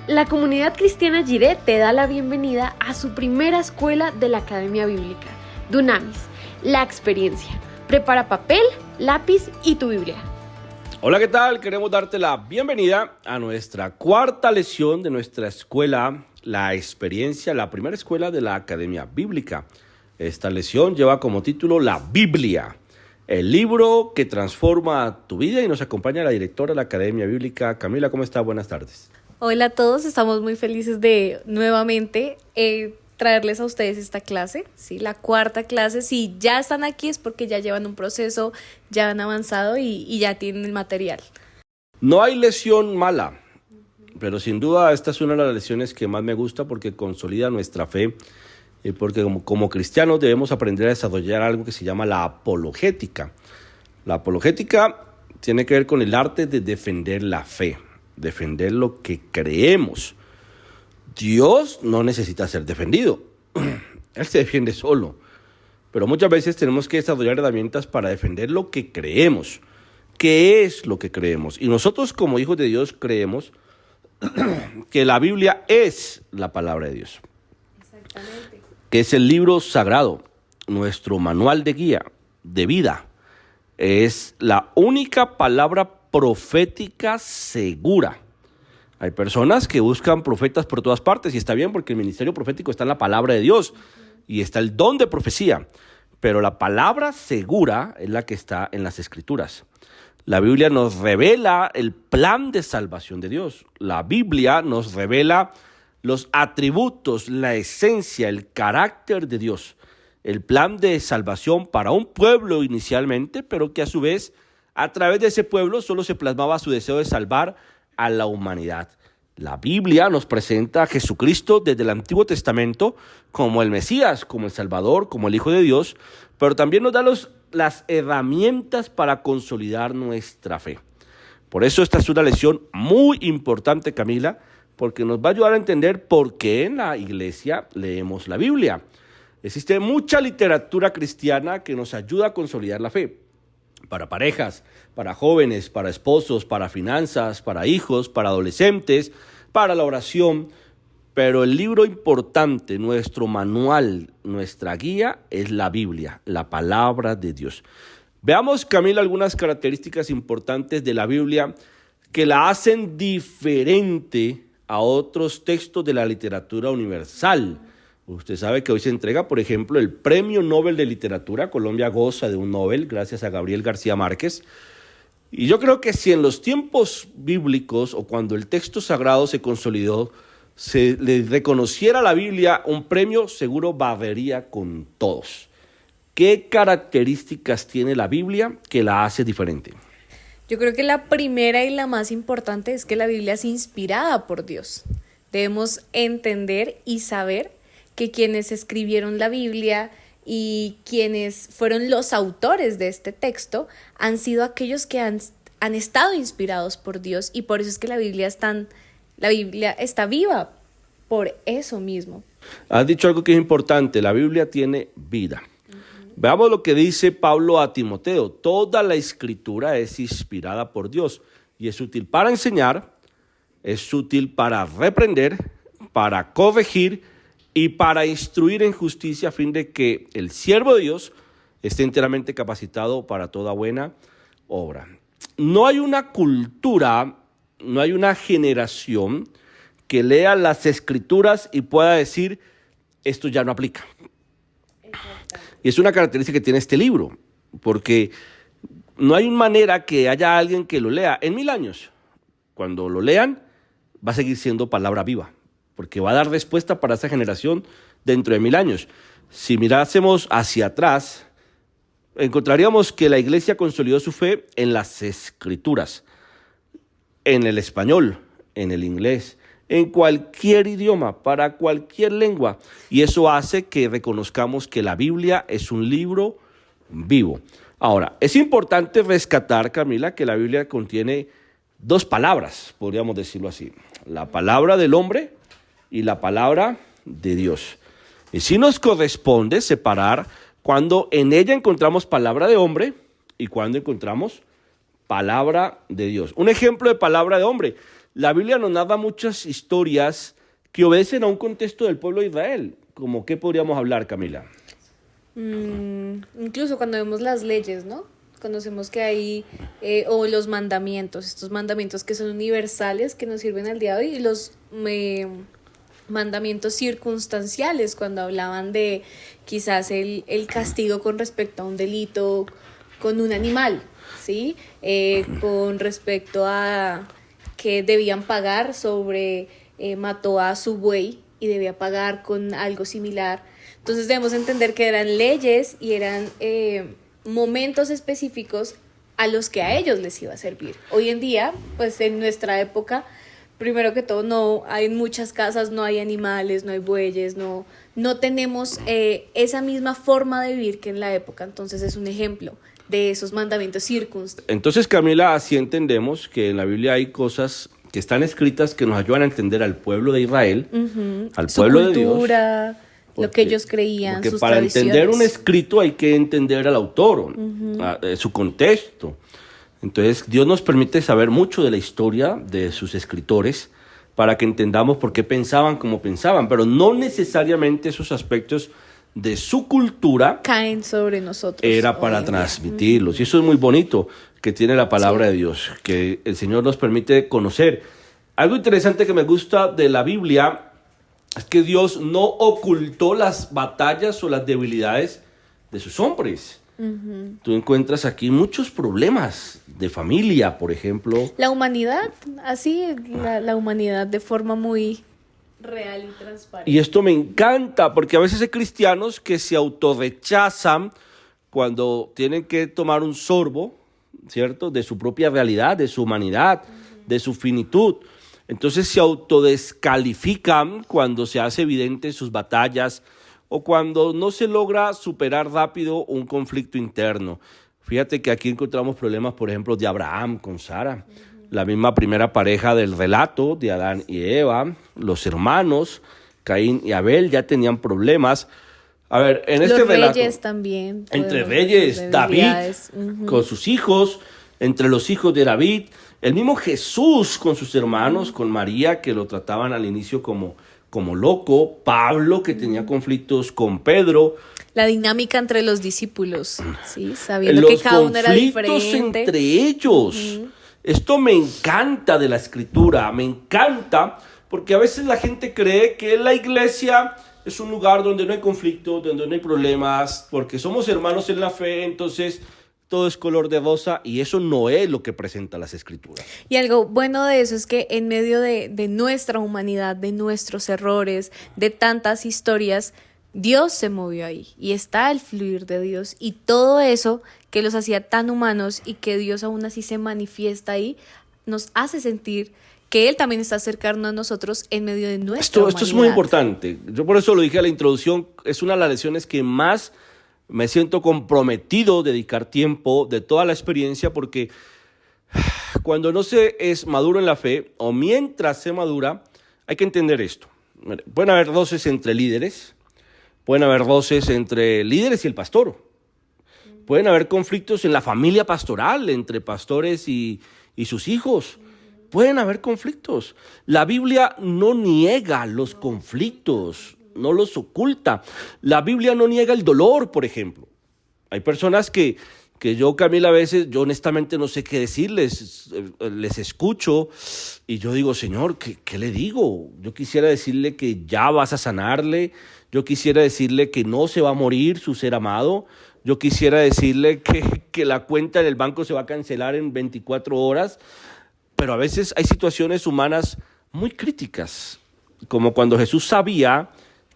La comunidad cristiana Jiré te da la bienvenida a su primera escuela de la Academia Bíblica, Dunamis, la experiencia. Prepara papel, lápiz y tu Biblia. Hola, ¿qué tal? Queremos darte la bienvenida a nuestra cuarta lección de nuestra escuela, la experiencia, la primera escuela de la Academia Bíblica. Esta lección lleva como título La Biblia, el libro que transforma tu vida, y nos acompaña la directora de la Academia Bíblica. Camila, ¿cómo estás? Buenas tardes. Hola a todos, estamos muy felices de nuevamente traerles a ustedes esta clase, ¿sí? La cuarta clase. Si ya están aquí es porque ya llevan un proceso, ya han avanzado y ya tienen el material. No hay lección mala, pero sin duda esta es una de las lecciones que más me gusta porque consolida nuestra fe, porque como cristianos debemos aprender a desarrollar algo que se llama la apologética. La apologética tiene que ver con el arte de defender la fe, defender lo que creemos. Dios no necesita ser defendido, Él se defiende solo, pero muchas veces tenemos que desarrollar herramientas para defender lo que creemos. ¿Qué es lo que creemos? Y nosotros como hijos de Dios creemos que la Biblia es la palabra de Dios. Exactamente. Que es el libro sagrado, nuestro manual de guía, de vida. Es la única palabra profética segura. Hay personas que buscan profetas por todas partes y está bien porque el ministerio profético está en la palabra de Dios y está el don de profecía, pero la palabra segura es la que está en las Escrituras. La Biblia nos revela el plan de salvación de Dios. La Biblia nos revela los atributos, la esencia, el carácter de Dios, el plan de salvación para un pueblo inicialmente, pero que a su vez a través de ese pueblo solo se plasmaba su deseo de salvar a la humanidad. La Biblia nos presenta a Jesucristo desde el Antiguo Testamento como el Mesías, como el Salvador, como el Hijo de Dios, pero también nos da las herramientas para consolidar nuestra fe. Por eso esta es una lección muy importante, Camila, porque nos va a ayudar a entender por qué en la iglesia leemos la Biblia. Existe mucha literatura cristiana que nos ayuda a consolidar la fe. Para parejas, para jóvenes, para esposos, para finanzas, para hijos, para adolescentes, para la oración. Pero el libro importante, nuestro manual, nuestra guía, es la Biblia, la palabra de Dios. Veamos, Camila, algunas características importantes de la Biblia que la hacen diferente a otros textos de la literatura universal. Usted sabe que hoy se entrega, por ejemplo, el Premio Nobel de Literatura. Colombia goza de un Nobel gracias a Gabriel García Márquez. Y yo creo que si en los tiempos bíblicos o cuando el texto sagrado se consolidó, se le reconociera a la Biblia un premio, seguro barrería con todos. ¿Qué características tiene la Biblia que la hace diferente? Yo creo que la primera y la más importante es que la Biblia es inspirada por Dios. Debemos entender y saber que quienes escribieron la Biblia y quienes fueron los autores de este texto han sido aquellos que han estado inspirados por Dios, y por eso es que la Biblia está viva, por eso mismo. Has dicho algo que es importante, la Biblia tiene vida. Veamos lo que dice Pablo a Timoteo: toda la escritura es inspirada por Dios y es útil para enseñar, es útil para reprender, para corregir y para instruir en justicia, a fin de que el siervo de Dios esté enteramente capacitado para toda buena obra. No hay una cultura, no hay una generación que lea las escrituras y pueda decir, esto ya no aplica. Y es una característica que tiene este libro, porque no hay manera que haya alguien que lo lea en 1000 años. Cuando lo lean, va a seguir siendo palabra viva, porque va a dar respuesta para esa generación dentro de 1000 años. Si mirásemos hacia atrás, encontraríamos que la iglesia consolidó su fe en las escrituras, en el español, en el inglés, en cualquier idioma, para cualquier lengua. Y eso hace que reconozcamos que la Biblia es un libro vivo. Ahora, es importante rescatar, Camila, que la Biblia contiene 2 palabras, podríamos decirlo así: la palabra del hombre y la palabra de Dios. Y sí nos corresponde separar cuando en ella encontramos palabra de hombre y cuando encontramos palabra de Dios. Un ejemplo de palabra de hombre: la Biblia nos narra muchas historias que obedecen a un contexto del pueblo de Israel. ¿Cómo qué podríamos hablar, Camila? Incluso cuando vemos las leyes, ¿no? Conocemos que hay, o los mandamientos, estos mandamientos que son universales, que nos sirven al día de hoy, y los mandamientos circunstanciales, cuando hablaban de quizás el castigo con respecto a un delito con un animal, ¿sí? Con respecto a que debían pagar sobre, mató a su buey y debía pagar con algo similar. Entonces debemos entender que eran leyes y eran momentos específicos a los que a ellos les iba a servir. Hoy en día, pues en nuestra época, primero que todo, no hay en muchas casas, no hay animales, no hay bueyes, no tenemos esa misma forma de vivir que en la época. Entonces es un ejemplo de esos mandamientos circunstanciales. Entonces, Camila, así entendemos que en la Biblia hay cosas que están escritas que nos ayudan a entender al pueblo de Israel, al pueblo de Dios. Su cultura, lo que ellos creían, porque sus para tradiciones. entender un escrito hay que entender al autor, su contexto. Entonces, Dios nos permite saber mucho de la historia de sus escritores para que entendamos por qué pensaban como pensaban, pero no necesariamente esos aspectos de su cultura caen sobre nosotros. Era para transmitirlos. Y eso es muy bonito que tiene la palabra de Dios, que el Señor nos permite conocer. Algo interesante que me gusta de la Biblia es que Dios no ocultó las batallas o las debilidades de sus hombres. Tú encuentras aquí muchos problemas de familia, por ejemplo. La humanidad, así, la humanidad de forma muy real y transparente. Y esto me encanta, porque a veces hay cristianos que se autorrechazan cuando tienen que tomar un sorbo, ¿cierto?, de su propia realidad, de su humanidad, de su finitud. Entonces se autodescalifican cuando se hace evidente sus batallas o cuando no se logra superar rápido un conflicto interno. Fíjate que aquí encontramos problemas, por ejemplo, de Abraham con Sara, la misma primera pareja del relato de Adán y Eva, los hermanos, Caín y Abel ya tenían problemas. A ver, en este relato, los reyes también. entre reyes, David con sus hijos, entre los hijos de David, el mismo Jesús con sus hermanos, con María, que lo trataban al inicio como loco, Pablo, que tenía conflictos con Pedro. La dinámica entre los discípulos, ¿sí? Sabiendo que cada uno era diferente. Los conflictos entre ellos. Esto me encanta de la Escritura, me encanta, porque a veces la gente cree que la iglesia es un lugar donde no hay conflictos, donde no hay problemas, porque somos hermanos en la fe, entonces todo es color de rosa, y eso no es lo que presenta las Escrituras. Y algo bueno de eso es que en medio de nuestra humanidad, de nuestros errores, de tantas historias, Dios se movió ahí y está el fluir de Dios, y todo eso que los hacía tan humanos y que Dios aún así se manifiesta ahí, nos hace sentir que Él también está cercano a nosotros en medio de nuestra humanidad. Esto es muy importante. Yo por eso lo dije a la introducción, es una de las lecciones que más me siento comprometido a dedicar tiempo de toda la experiencia, porque cuando no se es maduro en la fe, o mientras se madura, hay que entender esto. Pueden haber roces entre líderes, pueden haber roces entre líderes y el pastor, pueden haber conflictos en la familia pastoral, entre pastores y sus hijos. Pueden haber conflictos. La Biblia no niega los conflictos, no los oculta. La Biblia no niega el dolor, por ejemplo. Hay personas que yo, Camila, a veces, yo honestamente no sé qué decirles, les escucho y yo digo, Señor, ¿qué le digo? Yo quisiera decirle que ya vas a sanarle, yo quisiera decirle que no se va a morir su ser amado, yo quisiera decirle que la cuenta en el banco se va a cancelar en 24 horas, pero a veces hay situaciones humanas muy críticas, como cuando Jesús sabía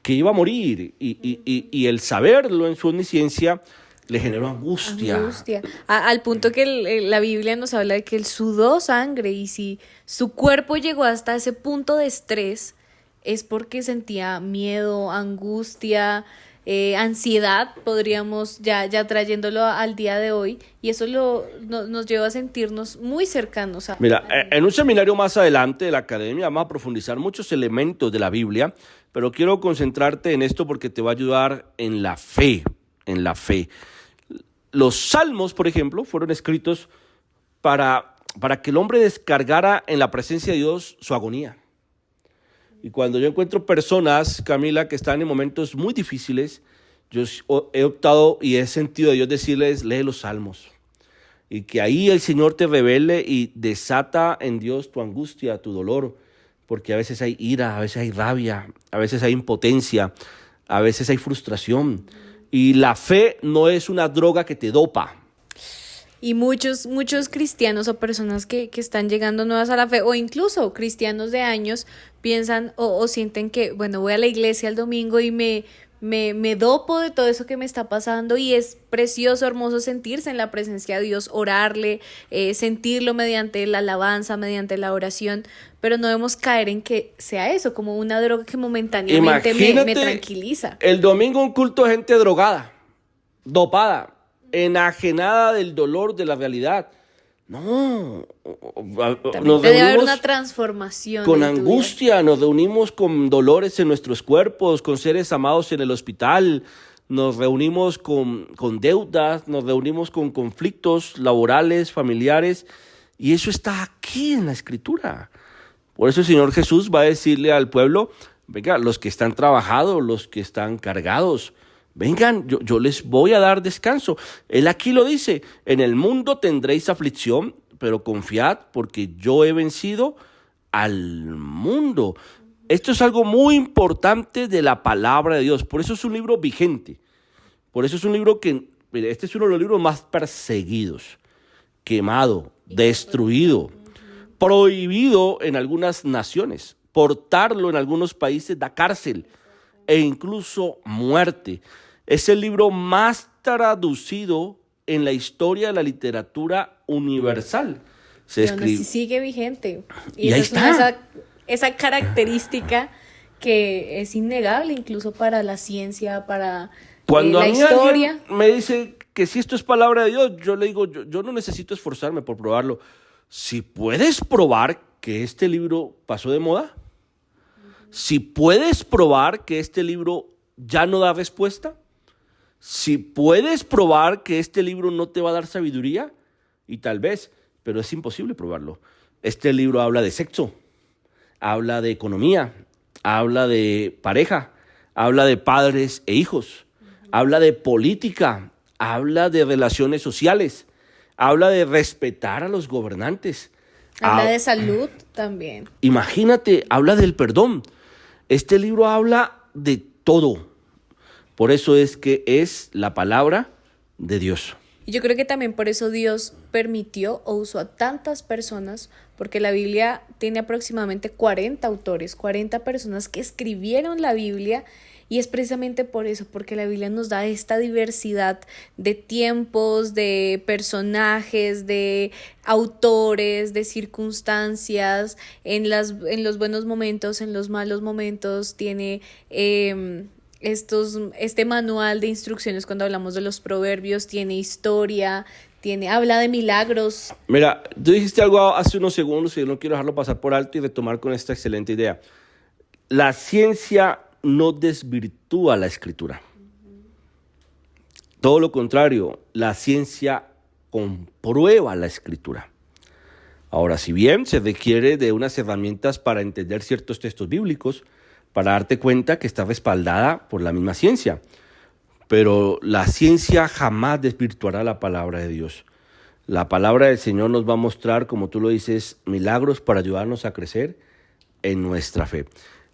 que iba a morir y el saberlo en su omnisciencia le generó angustia. Al punto que la Biblia nos habla de que él sudó sangre, y si su cuerpo llegó hasta ese punto de estrés es porque sentía miedo, angustia, ansiedad, podríamos ya trayéndolo al día de hoy, y eso nos lleva a sentirnos muy cercanos. Mira, en un seminario más adelante de la academia vamos a profundizar muchos elementos de la Biblia, pero quiero concentrarte en esto porque te va a ayudar en la fe, Los salmos, por ejemplo, fueron escritos para para que el hombre descargara en la presencia de Dios su agonía. Y cuando yo encuentro personas, Camila, que están en momentos muy difíciles, yo he optado y he sentido de Dios decirles, lee los salmos. Y que ahí el Señor te revele y desata en Dios tu angustia, tu dolor. Porque a veces hay ira, a veces hay rabia, a veces hay impotencia, a veces hay frustración. Y la fe no es una droga que te dopa. Y muchos cristianos o personas que están llegando nuevas a la fe, o incluso cristianos de años, piensan o sienten que, bueno, voy a la iglesia el domingo y me dopo de todo eso que me está pasando, y es precioso, hermoso sentirse en la presencia de Dios, orarle, sentirlo mediante la alabanza, mediante la oración, pero no debemos caer en que sea eso, como una droga que momentáneamente me tranquiliza. El domingo un culto de gente drogada, dopada, enajenada del dolor, de la realidad. No, También debe haber una transformación con angustia, nos reunimos con dolores en nuestros cuerpos, con seres amados en el hospital, nos reunimos con deudas, nos reunimos con conflictos laborales, familiares, y eso está aquí en la Escritura. Por eso el Señor Jesús va a decirle al pueblo, venga, los que están trabajados, los que están cargados, vengan, yo les voy a dar descanso. Él aquí lo dice, en el mundo tendréis aflicción, pero confiad porque yo he vencido al mundo. Esto es algo muy importante de la palabra de Dios. Por eso es un libro vigente. Por eso es un libro que, este es uno de los libros más perseguidos, quemado, destruido, prohibido en algunas naciones. Portarlo en algunos países da cárcel e incluso muerte. Es el libro más traducido en la historia de la literatura universal. Sí sigue vigente. Y ahí está. Esa característica que es innegable incluso para la ciencia, para Cuando la historia. Alguien me dice que si esto es palabra de Dios, yo le digo, yo no necesito esforzarme por probarlo. Si puedes probar que este libro pasó de moda, si puedes probar que este libro ya no da respuesta, si puedes probar que este libro no te va a dar sabiduría, y tal vez, pero es imposible probarlo. Este libro habla de sexo, habla de economía, habla de pareja, habla de padres e hijos, habla de política, habla de relaciones sociales, habla de respetar a los gobernantes. Habla de salud también. Imagínate, habla del perdón. Este libro habla de todo. Por eso es que es la palabra de Dios. Y yo creo que también por eso Dios permitió o usó a tantas personas, porque la Biblia tiene aproximadamente 40 autores, 40 personas que escribieron la Biblia, y es precisamente por eso, porque la Biblia nos da esta diversidad de tiempos, de personajes, de autores, de circunstancias, en los buenos momentos, en los malos momentos, tiene este manual de instrucciones cuando hablamos de los proverbios, tiene historia, habla de milagros. Mira, tú dijiste algo hace unos segundos y no quiero dejarlo pasar por alto y retomar con esta excelente idea. La ciencia no desvirtúa la Escritura. Todo lo contrario, la ciencia comprueba la Escritura. Ahora, si bien se requiere de unas herramientas para entender ciertos textos bíblicos, para darte cuenta que está respaldada por la misma ciencia, pero la ciencia jamás desvirtuará la palabra de Dios. La palabra del Señor nos va a mostrar, como tú lo dices, milagros para ayudarnos a crecer en nuestra fe.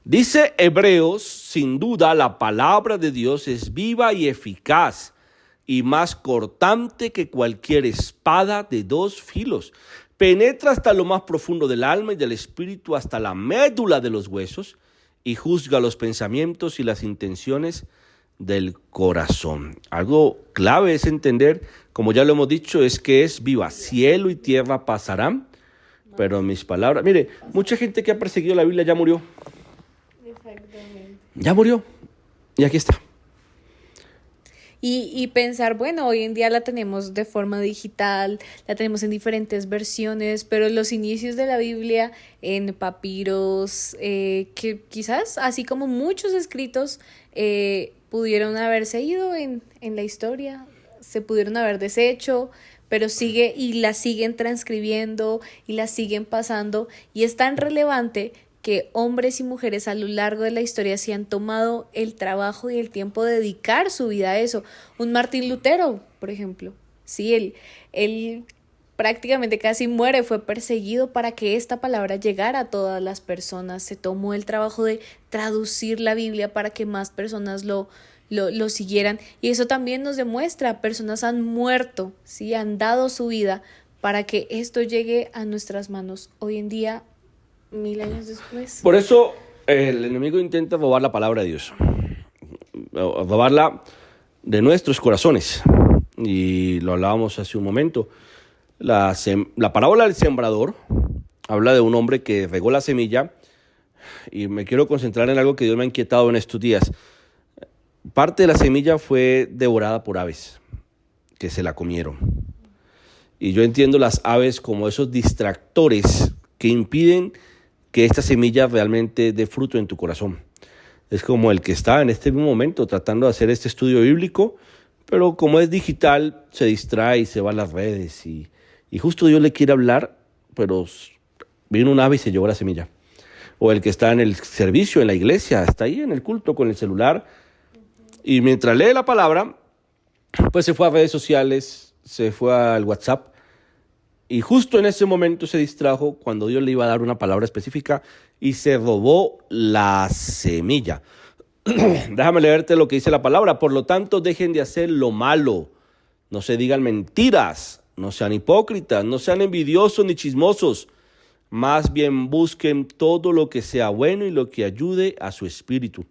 Dice Hebreos, sin duda la palabra de Dios es viva y eficaz y más cortante que cualquier espada de 2 filos. Penetra hasta lo más profundo del alma y del espíritu, hasta la médula de los huesos, y juzga los pensamientos y las intenciones del corazón. Algo clave es entender, como ya lo hemos dicho, es que es viva. Cielo y tierra pasarán, pero mis palabras... Mire, mucha gente que ha perseguido la Biblia ya murió. Exactamente. Ya murió. Y aquí está. Y pensar, bueno, hoy en día la tenemos de forma digital, la tenemos en diferentes versiones, pero los inicios de la Biblia en papiros, que quizás, así como muchos escritos, pudieron haberse ido en la historia, se pudieron haber deshecho, pero sigue y la siguen transcribiendo y la siguen pasando, y es tan relevante que hombres y mujeres a lo largo de la historia se han tomado el trabajo y el tiempo de dedicar su vida a eso. Un Martín Lutero, por ejemplo, sí, él prácticamente casi muere, fue perseguido para que esta palabra llegara a todas las personas. Se tomó el trabajo de traducir la Biblia para que más personas lo siguieran, y eso también nos demuestra, personas han muerto, ¿sí? Han dado su vida para que esto llegue a nuestras manos hoy en día, 1000 años después. Por eso el enemigo intenta robar la palabra de Dios, robarla de nuestros corazones, y lo hablábamos hace un momento. La parábola del sembrador habla de un hombre que regó la semilla, y me quiero concentrar en algo que Dios me ha inquietado en estos días. Parte de la semilla fue devorada por aves que se la comieron. Y yo entiendo las aves como esos distractores que impiden que esta semilla realmente dé fruto en tu corazón. Es como el que está en este mismo momento tratando de hacer este estudio bíblico, pero como es digital, se distrae y se va a las redes. Y justo Dios le quiere hablar, pero vino un ave y se llevó la semilla. O el que está en el servicio, en la iglesia, está ahí en el culto con el celular, y mientras lee la palabra, pues se fue a redes sociales, se fue al WhatsApp, y justo en ese momento se distrajo cuando Dios le iba a dar una palabra específica y se robó la semilla. Déjame leerte lo que dice la palabra. Por lo tanto, dejen de hacer lo malo, no se digan mentiras, no sean hipócritas, no sean envidiosos ni chismosos, más bien busquen todo lo que sea bueno y lo que ayude a su espíritu.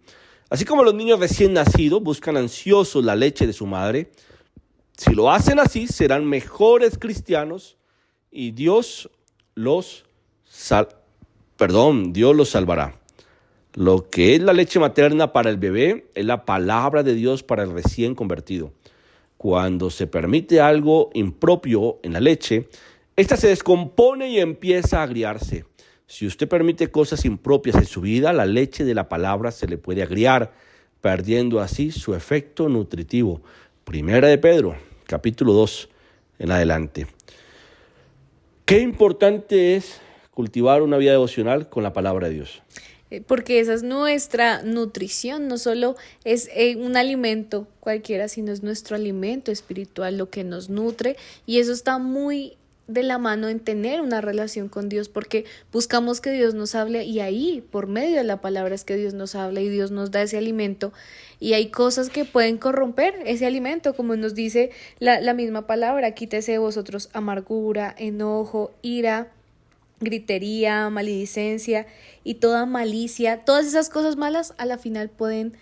Así como los niños recién nacidos buscan ansiosos la leche de su madre, si lo hacen así, serán mejores cristianos y Dios los salvará. Lo que es la leche materna para el bebé es la palabra de Dios para el recién convertido. Cuando se permite algo impropio en la leche, esta se descompone y empieza a agriarse. Si usted permite cosas impropias en su vida, la leche de la palabra se le puede agriar, perdiendo así su efecto nutritivo. Primera de Pedro, capítulo 2, en adelante. Qué importante es cultivar una vida devocional con la palabra de Dios. Porque esa es nuestra nutrición, no solo es un alimento cualquiera, sino es nuestro alimento espiritual, lo que nos nutre, y eso está muy de la mano en tener una relación con Dios, porque buscamos que Dios nos hable, y ahí por medio de la palabra es que Dios nos habla y Dios nos da ese alimento, y hay cosas que pueden corromper ese alimento, como nos dice la misma palabra: quítese de vosotros amargura, enojo, ira, gritería, maledicencia y toda malicia. Todas esas cosas malas a la final pueden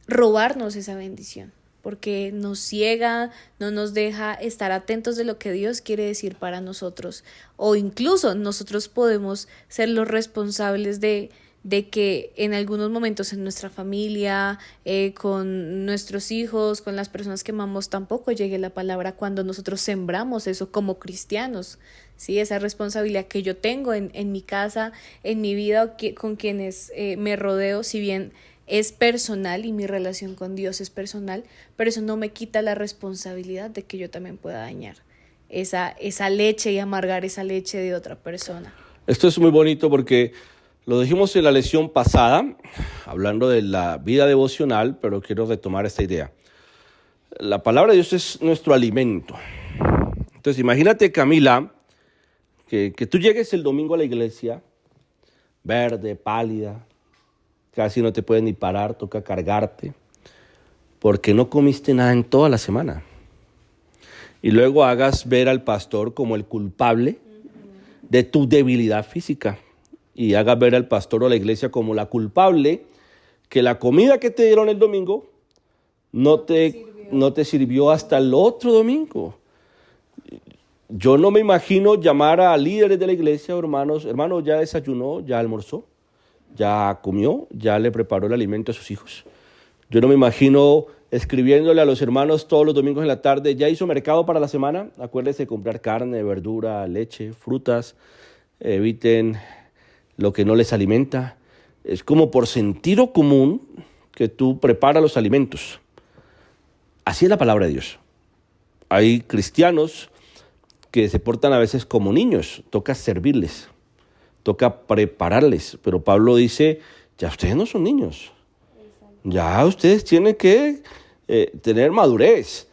robarnos esa bendición, porque nos ciega, no nos deja estar atentos de lo que Dios quiere decir para nosotros, o incluso nosotros podemos ser los responsables de que en algunos momentos en nuestra familia, con nuestros hijos, con las personas que amamos, tampoco llegue la palabra cuando nosotros sembramos eso como cristianos, ¿sí? Esa responsabilidad que yo tengo en mi casa, en mi vida, con quienes me rodeo, si bien es personal y mi relación con Dios es personal, pero eso no me quita la responsabilidad de que yo también pueda dañar esa leche y amargar esa leche de otra persona. Esto es muy bonito porque lo dijimos en la lección pasada, hablando de la vida devocional, pero quiero retomar esta idea. La palabra de Dios es nuestro alimento. Entonces, imagínate, Camila, que tú llegues el domingo a la iglesia, verde, pálida, casi no te puedes ni parar, toca cargarte, porque no comiste nada en toda la semana. Y luego hagas ver al pastor como el culpable de tu debilidad física. Y hagas ver al pastor o a la iglesia como la culpable que la comida que te dieron el domingo no te sirvió hasta el otro domingo. Yo no me imagino llamar a líderes de la iglesia: hermanos, ¿ya desayunó? ¿Ya almorzó? ¿Ya comió? ¿Ya le preparó el alimento a sus hijos? Yo no me imagino escribiéndole a los hermanos todos los domingos en la tarde: ¿ya hizo mercado para la semana? Acuérdense de comprar carne, verdura, leche, frutas. Eviten lo que no les alimenta. Es como por sentido común que tú preparas los alimentos. Así es la palabra de Dios. Hay cristianos que se portan a veces como niños, toca servirles, toca prepararles, pero Pablo dice, ya ustedes no son niños, ya ustedes tienen que tener madurez.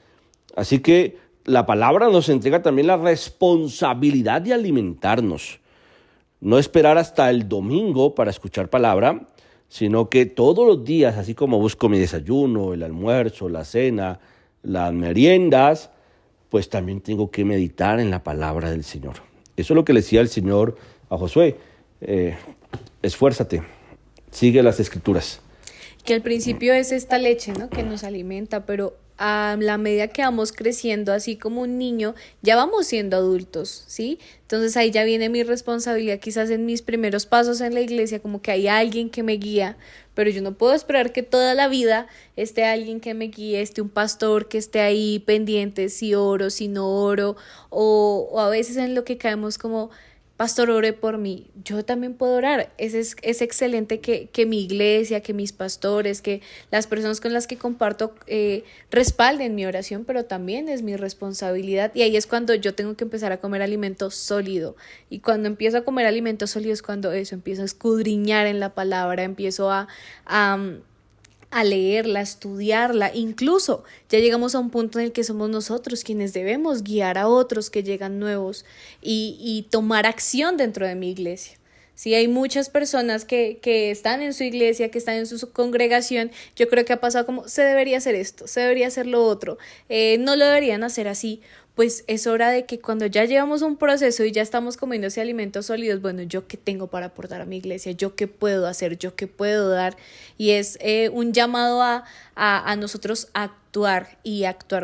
Así que la palabra nos entrega también la responsabilidad de alimentarnos. No esperar hasta el domingo para escuchar palabra, sino que todos los días, así como busco mi desayuno, el almuerzo, la cena, las meriendas, pues también tengo que meditar en la palabra del Señor. Eso es lo que le decía el Señor a Josué. Esfuérzate, sigue las Escrituras. Que al principio es esta leche, ¿no?, que nos alimenta, pero a la medida que vamos creciendo, así como un niño, ya vamos siendo adultos, ¿sí? Entonces ahí ya viene mi responsabilidad, quizás en mis primeros pasos en la iglesia, como que hay alguien que me guía, pero yo no puedo esperar que toda la vida esté alguien que me guíe, esté un pastor que esté ahí pendiente, si oro, si no oro, o a veces en lo que caemos como, pastor, ore por mí. Yo también puedo orar. Es excelente que mi iglesia, que mis pastores, que las personas con las que comparto respalden mi oración, pero también es mi responsabilidad. Y ahí es cuando yo tengo que empezar a comer alimento sólido. Y cuando empiezo a comer alimento sólido es cuando empiezo a escudriñar en la palabra, empiezo a leerla, a estudiarla, incluso ya llegamos a un punto en el que somos nosotros quienes debemos guiar a otros que llegan nuevos y tomar acción dentro de mi iglesia. Sí, hay muchas personas que están en su iglesia, que están en su congregación. Yo creo que ha pasado como, se debería hacer esto, se debería hacer lo otro, no lo deberían hacer así. Pues es hora de que cuando ya llevamos un proceso y ya estamos comiendo ese alimentos sólidos, bueno, ¿yo qué tengo para aportar a mi iglesia? ¿Yo qué puedo hacer? ¿Yo qué puedo dar? Y es un llamado a nosotros a actuar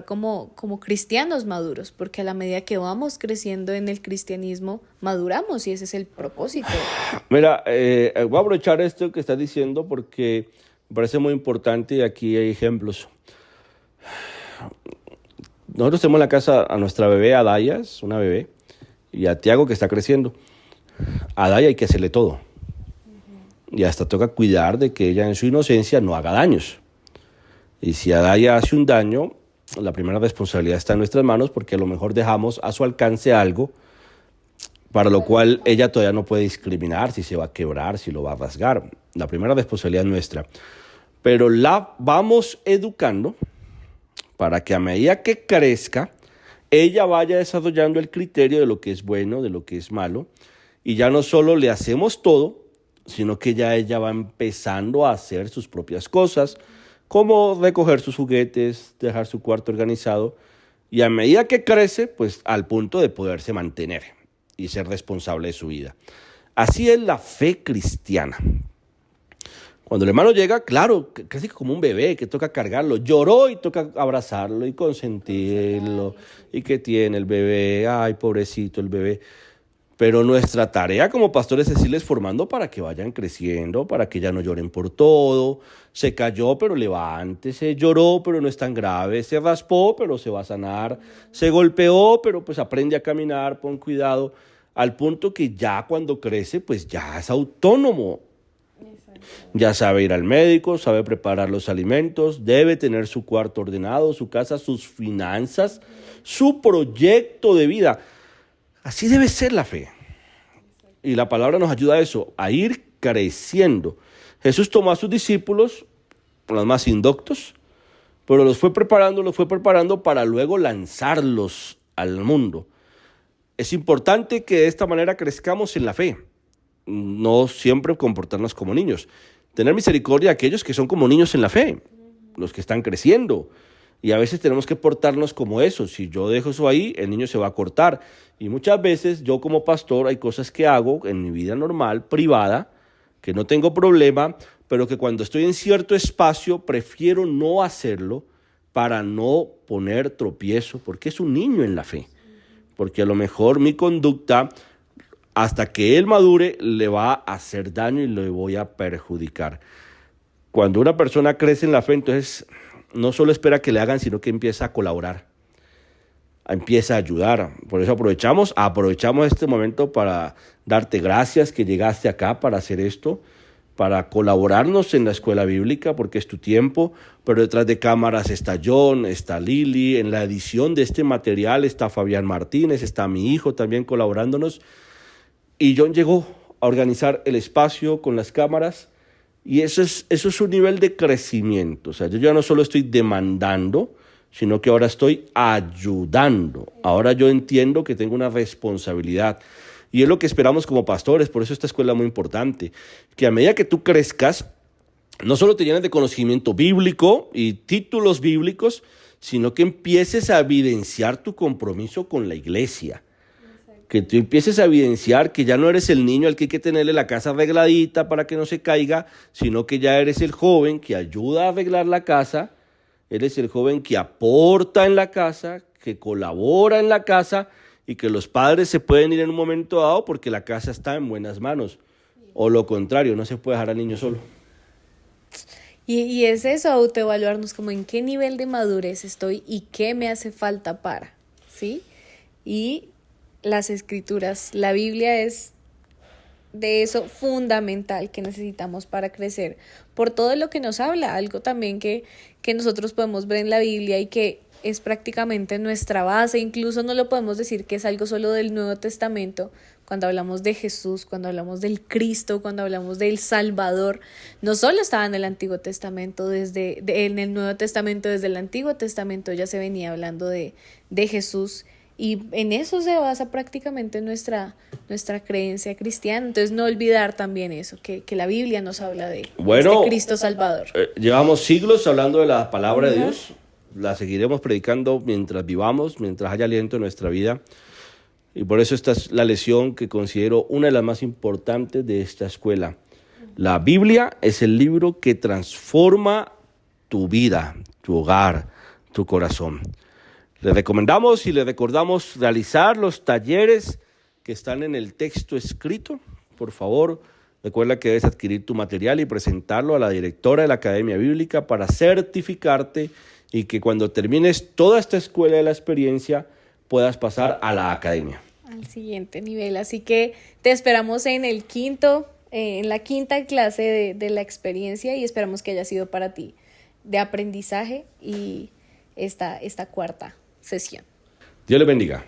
como cristianos maduros, porque a la medida que vamos creciendo en el cristianismo, maduramos y ese es el propósito. Mira, voy a aprovechar esto que estás diciendo porque me parece muy importante y aquí hay ejemplos. Nosotros tenemos en la casa a nuestra bebé Adaya, es una bebé, y a Tiago que está creciendo. A Adaya hay que hacerle todo. Y hasta toca cuidar de que ella en su inocencia no haga daños. Y si Adaya hace un daño, la primera responsabilidad está en nuestras manos porque a lo mejor dejamos a su alcance algo para lo cual ella todavía no puede discriminar si se va a quebrar, si lo va a rasgar. La primera responsabilidad es nuestra. Pero la vamos educando para que a medida que crezca, ella vaya desarrollando el criterio de lo que es bueno, de lo que es malo, y ya no solo le hacemos todo, sino que ya ella va empezando a hacer sus propias cosas, como recoger sus juguetes, dejar su cuarto organizado, y a medida que crece, pues al punto de poderse mantener y ser responsable de su vida. Así es la fe cristiana. Cuando el hermano llega, claro, casi como un bebé que toca cargarlo. Lloró y toca abrazarlo y consentirlo. ¿Y qué tiene el bebé? Ay, pobrecito el bebé. Pero nuestra tarea como pastores es irles formando para que vayan creciendo, para que ya no lloren por todo. Se cayó, pero levántese. Lloró, pero no es tan grave. Se raspó, pero se va a sanar. Se golpeó, pero pues aprende a caminar, pon cuidado. Al punto que ya cuando crece, pues ya es autónomo. Ya sabe ir al médico, sabe preparar los alimentos, debe tener su cuarto ordenado, su casa, sus finanzas, su proyecto de vida. Así debe ser la fe. Y la palabra nos ayuda a eso, a ir creciendo. Jesús tomó a sus discípulos, los más indoctos, pero los fue preparando para luego lanzarlos al mundo. Es importante que de esta manera crezcamos en la fe. No siempre comportarnos como niños. Tener misericordia de aquellos que son como niños en la fe, los que están creciendo. Y a veces tenemos que portarnos como eso. Si yo dejo eso ahí, el niño se va a cortar. Y muchas veces yo como pastor hay cosas que hago en mi vida normal, privada, que no tengo problema, pero que cuando estoy en cierto espacio prefiero no hacerlo para no poner tropiezo, porque es un niño en la fe. Porque a lo mejor mi conducta, hasta que él madure, le va a hacer daño y le voy a perjudicar. Cuando una persona crece en la fe, entonces no solo espera que le hagan, sino que empieza a colaborar, empieza a ayudar. Por eso aprovechamos este momento para darte gracias que llegaste acá para hacer esto, para colaborarnos en la escuela bíblica, porque es tu tiempo, pero detrás de cámaras está John, está Lili, en la edición de este material está Fabián Martínez, está mi hijo también colaborándonos, y John llegó a organizar el espacio con las cámaras, y eso es un nivel de crecimiento. O sea, yo ya no solo estoy demandando, sino que ahora estoy ayudando. Ahora yo entiendo que tengo una responsabilidad. Y es lo que esperamos como pastores, por eso esta escuela es muy importante. Que a medida que tú crezcas, no solo te llenes de conocimiento bíblico y títulos bíblicos, sino que empieces a evidenciar tu compromiso con la iglesia. Que tú empieces a evidenciar que ya no eres el niño al que hay que tenerle la casa arregladita para que no se caiga, sino que ya eres el joven que ayuda a arreglar la casa, eres el joven que aporta en la casa, que colabora en la casa y que los padres se pueden ir en un momento dado porque la casa está en buenas manos. O lo contrario, no se puede dejar al niño solo. Y es eso, autoevaluarnos como en qué nivel de madurez estoy y qué me hace falta para, ¿sí? Y las escrituras, la Biblia es de eso fundamental que necesitamos para crecer, por todo lo que nos habla, algo también que nosotros podemos ver en la Biblia y que es prácticamente nuestra base, incluso no lo podemos decir que es algo solo del Nuevo Testamento, cuando hablamos de Jesús, cuando hablamos del Cristo, cuando hablamos del Salvador, no solo estaba en el Antiguo Testamento, en el Nuevo Testamento, desde el Antiguo Testamento ya se venía hablando de Jesús, y en eso se basa prácticamente nuestra creencia cristiana. Entonces no olvidar también eso, que la Biblia nos habla de este Cristo Salvador. Llevamos siglos hablando de la palabra de Dios, la seguiremos predicando mientras vivamos, mientras haya aliento en nuestra vida. Y por eso esta es la lección que considero una de las más importantes de esta escuela. La Biblia es el libro que transforma tu vida, tu hogar, tu corazón. Les recomendamos y les recordamos realizar los talleres que están en el texto escrito. Por favor, recuerda que debes adquirir tu material y presentarlo a la directora de la Academia Bíblica para certificarte y que cuando termines toda esta escuela de la experiencia puedas pasar a la academia. Al siguiente nivel. Así que te esperamos en la quinta clase de la experiencia y esperamos que haya sido para ti de aprendizaje y esta cuarta sesión. Dios les bendiga.